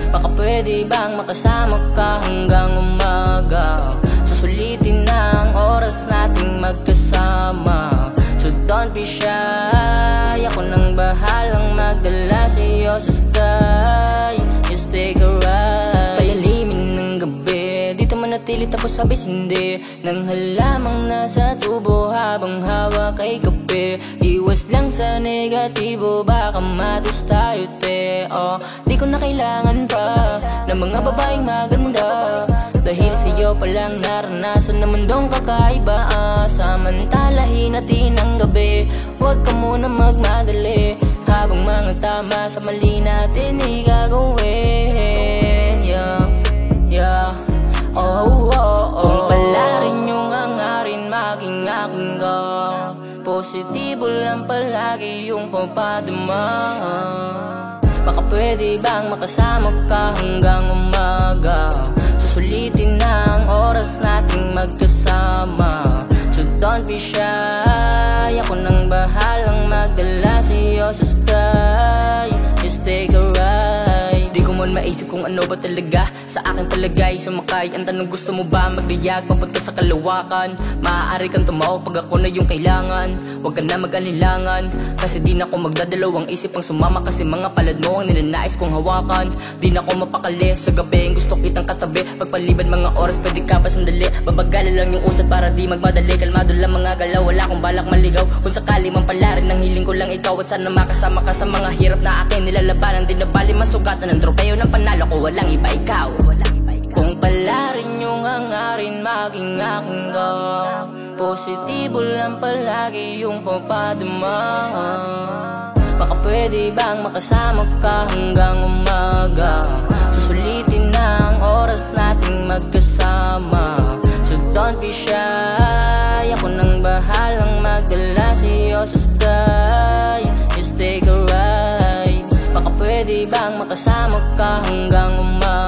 Baka pwede bang makasama ka hanggang umaga? Susulitin na ang oras nating magkasama. So don't be shy, ako nang bahalang magdala sa'yo sa sky. Just take a ride. Payalimin ng gabi, dito manatili tapos sabis hindi. Nang halamang nasa tubo habang hawak ay kape. Iwas lang sa negatibo, baka matos tayo te. Oh, di ko na kailangan pa ng mga babaeng maganda, dahil sa'yo palang naranasan na mundong kakaiba. Samantalahin natin ang gabi, huwag ka muna magmadali, habang mga tama sa mali natin igagawin. Yeah, yeah, oh, oh, oh. Kung pala rin yung hangarin maging aking ka, positibo lang palagi yung papadama. Baka pwede bang makasama ka hanggang umaga? Susulitin na ang oras nating magkasama. So don't be shy, ako nang bahalang magdala sa'yo sa sky. Just take a ride. Di ko man maisip kung ano ba talaga sa aking palagay. Sumakay, ang tanong gusto mo ba magdayag papunta sa kalawakan? Maaari kang tumaw pag ako na yung kailangan. Huwag ka na mag-alilangan, kasi di na ako magdadalawang isip ang sumama. Kasi mga palad mo ang nilanais kong hawakan. Di na ako mapakali sa gabi, gusto kitang katabi. Pagpaliban mga oras pwede ka pa sandali. Babagalan lang yung usad para di magmadali. Kalmado lang mga galaw, wala akong balak maligaw. Kung sakali man pala rin ang hiling ko lang ikaw, at sana makasama ka sa mga hirap na akin nilalabanan. Di na bali masugatan ng tropeo ng panalo ko, walang iba ikaw. Kung pala rin yung hangarin maging aking ka, positibo lang palagi yung papadama. Baka pwede bang makasama ka hanggang umaga? Susulitin na ang oras nating magkasama. So don't be shy, ako nang bahalang magdala sa'yo sa sky. Just take a ride. Baka pwede bang makasama ka hanggang umaga?